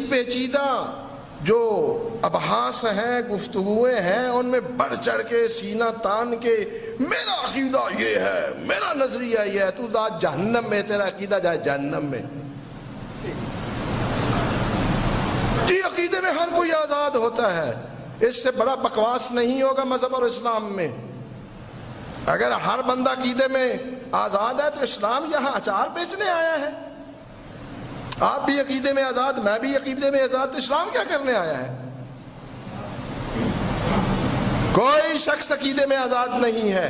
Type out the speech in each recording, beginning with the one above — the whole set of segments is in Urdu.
پیچیدہ جو ابحاث ہیں، گفتگویں ہیں، ان میں بڑھ چڑھ کے سینہ تان کے میرا عقیدہ یہ ہے، میرا نظریہ یہ ہے، تو دا جہنم میں، تیرا عقیدہ جائے جہنم میں۔ یہ عقیدے میں ہر کوئی آزاد ہوتا ہے، اس سے بڑا بکواس نہیں ہوگا مذہب اور اسلام میں۔ اگر ہر بندہ عقیدے میں آزاد ہے تو اسلام یہاں اچار بیچنے آیا ہے؟ آپ بھی عقیدے میں آزاد، میں بھی عقیدے میں آزاد، تو اسلام کیا کرنے آیا ہے؟ کوئی شخص عقیدے میں آزاد نہیں ہے،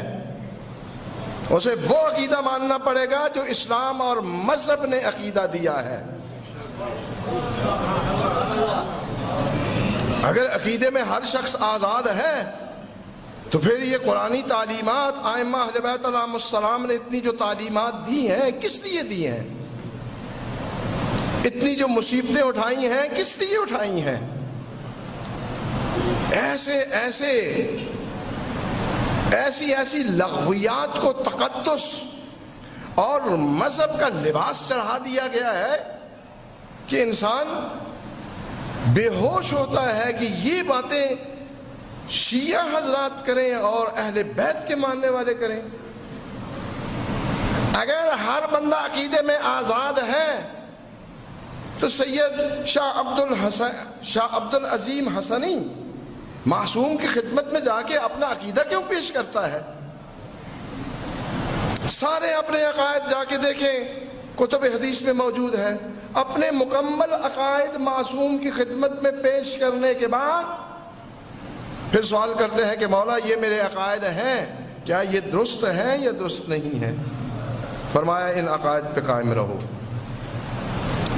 اسے وہ عقیدہ ماننا پڑے گا جو اسلام اور مذہب نے عقیدہ دیا ہے۔ اگر عقیدے میں ہر شخص آزاد ہے تو پھر یہ قرآنی تعلیمات ائمہ اہل بیت علیہم السلام نے اتنی جو تعلیمات دی ہیں کس لیے دی ہیں؟ اتنی جو مصیبتیں اٹھائی ہیں کس لیے اٹھائی ہیں؟ ایسی لغویات کو تقدس اور مذہب کا لباس چڑھا دیا گیا ہے کہ انسان بے ہوش ہوتا ہے کہ یہ باتیں شیعہ حضرات کریں اور اہل بیت کے ماننے والے کریں۔ اگر ہر بندہ عقیدے میں آزاد ہے تو سید شاہ عبد العظیم حسنی معصوم کی خدمت میں جا کے اپنا عقیدہ کیوں پیش کرتا ہے؟ سارے اپنے عقائد جا کے دیکھیں، کتب حدیث میں موجود ہے۔ اپنے مکمل عقائد معصوم کی خدمت میں پیش کرنے کے بعد پھر سوال کرتے ہیں کہ مولا یہ میرے عقائد ہیں، کیا یہ درست ہیں یا درست نہیں ہیں؟ فرمایا ان عقائد پہ قائم رہو۔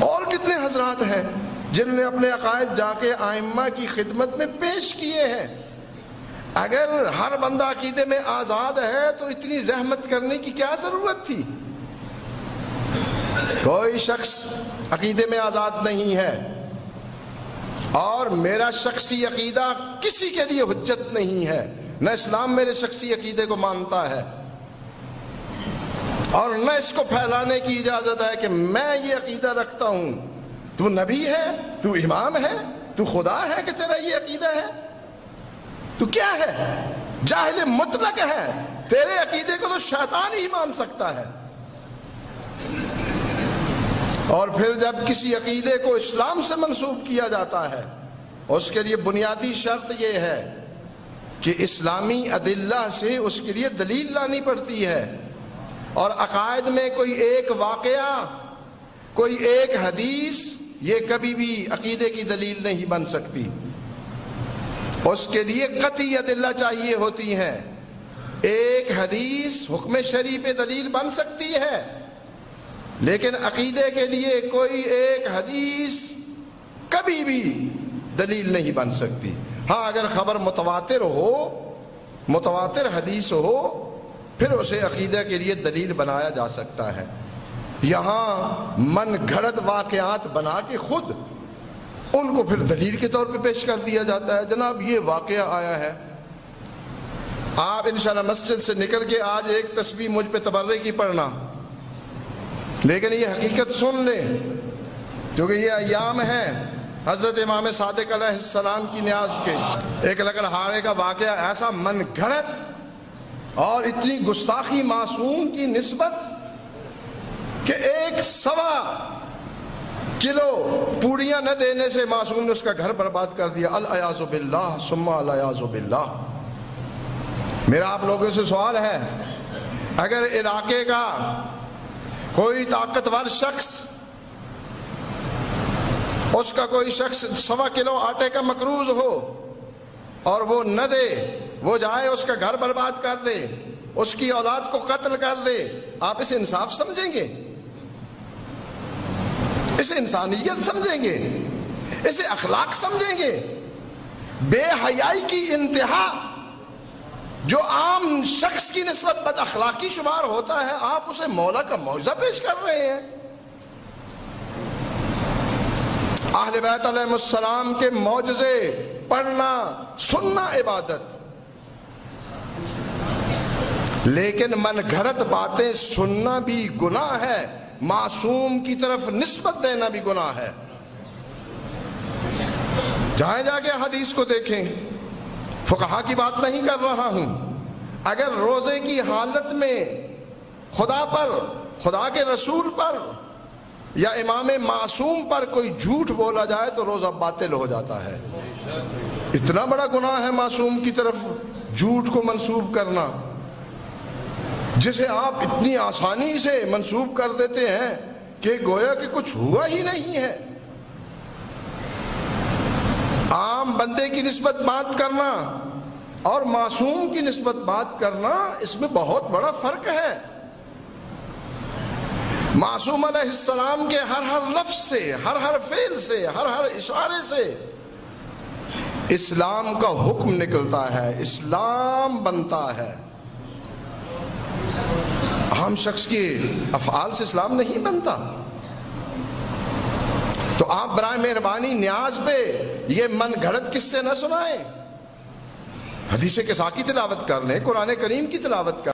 اور کتنے حضرات ہیں جن نے اپنے عقائد جا کے ائمہ کی خدمت میں پیش کیے ہیں۔ اگر ہر بندہ عقیدے میں آزاد ہے تو اتنی زحمت کرنے کی کیا ضرورت تھی؟ کوئی شخص عقیدے میں آزاد نہیں ہے، اور میرا شخصی عقیدہ کسی کے لیے حجت نہیں ہے۔ نہ اسلام میرے شخصی عقیدے کو مانتا ہے اور نہ اس کو پھیلانے کی اجازت ہے کہ میں یہ عقیدہ رکھتا ہوں۔ تو نبی ہے، تو امام ہے، تو خدا ہے کہ تیرا یہ عقیدہ ہے؟ تو کیا ہے؟ جاہل مطلق ہے، تیرے عقیدے کو تو شیطان ہی مان سکتا ہے۔ اور پھر جب کسی عقیدے کو اسلام سے منسوب کیا جاتا ہے، اس کے لیے بنیادی شرط یہ ہے کہ اسلامی ادلہ سے اس کے لیے دلیل لانی پڑتی ہے، اور عقائد میں کوئی ایک واقعہ، کوئی ایک حدیث یہ کبھی بھی عقیدے کی دلیل نہیں بن سکتی۔ اس کے لیے قطعی ادلہ چاہیے ہوتی ہیں۔ ایک حدیث حکم شرعی پہ دلیل بن سکتی ہے، لیکن عقیدے کے لیے کوئی ایک حدیث کبھی بھی دلیل نہیں بن سکتی۔ ہاں اگر خبر متواتر ہو، متواتر حدیث ہو، پھر اسے عقیدہ کے لیے دلیل بنایا جا سکتا ہے۔ یہاں من گھڑت واقعات بنا کے خود ان کو پھر دلیل کے طور پہ پیش کر دیا جاتا ہے۔ جناب یہ واقعہ آیا ہے، آپ انشاءاللہ مسجد سے نکل کے آج ایک تسبیح مجھ پہ تبرک کی پڑھنا، لیکن یہ حقیقت سن لیں، کیونکہ یہ ایام ہیں حضرت امام صادق علیہ السلام کی نیاز کے۔ ایک لکڑہارے کا واقعہ ایسا من گھڑت اور اتنی گستاخی معصوم کی نسبت کہ 1.25 کلو پوڑیاں نہ دینے سے معصوم نے اس کا گھر برباد کر دیا۔ العیاذ باللہ ثم العیاذ باللہ۔ میرا آپ لوگوں سے سوال ہے، اگر علاقے کا کوئی طاقتور شخص، اس کا کوئی شخص 1.25 کلو آٹے کا مقروض ہو اور وہ نہ دے، وہ جائے اس کا گھر برباد کر دے، اس کی اولاد کو قتل کر دے، آپ اسے انصاف سمجھیں گے؟ اسے انسانیت سمجھیں گے؟ اسے اخلاق سمجھیں گے؟ بے حیائی کی انتہا جو عام شخص کی نسبت بد اخلاقی شمار ہوتا ہے، آپ اسے مولا کا معجزہ پیش کر رہے ہیں۔ اہل بیت علیہ السلام کے معجزے پڑھنا سننا عبادت، لیکن من گھڑت باتیں سننا بھی گناہ ہے، معصوم کی طرف نسبت دینا بھی گناہ ہے۔ جائیں جا کے حدیث کو دیکھیں، فقہا کی بات نہیں کر رہا ہوں۔ اگر روزے کی حالت میں خدا پر، خدا کے رسول پر یا امام معصوم پر کوئی جھوٹ بولا جائے تو روزہ باطل ہو جاتا ہے۔ اتنا بڑا گناہ ہے معصوم کی طرف جھوٹ کو منسوب کرنا، جسے آپ اتنی آسانی سے منسوب کر دیتے ہیں کہ گویا کہ کچھ ہوا ہی نہیں ہے۔ عام بندے کی نسبت بات کرنا اور معصوم کی نسبت بات کرنا، اس میں بہت بڑا فرق ہے۔ معصوم علیہ السلام کے ہر لفظ سے، ہر فعل سے، ہر اشارے سے اسلام کا حکم نکلتا ہے، اسلام بنتا ہے۔ عام شخص کے افعال سے اسلام نہیں بنتا۔ تو آپ برائے مہربانی نیاز پہ یہ من گھڑت قصے نہ سنائیں، حدیث قصہ کی تلاوت کر لیں، قرآن کریم کی تلاوت کر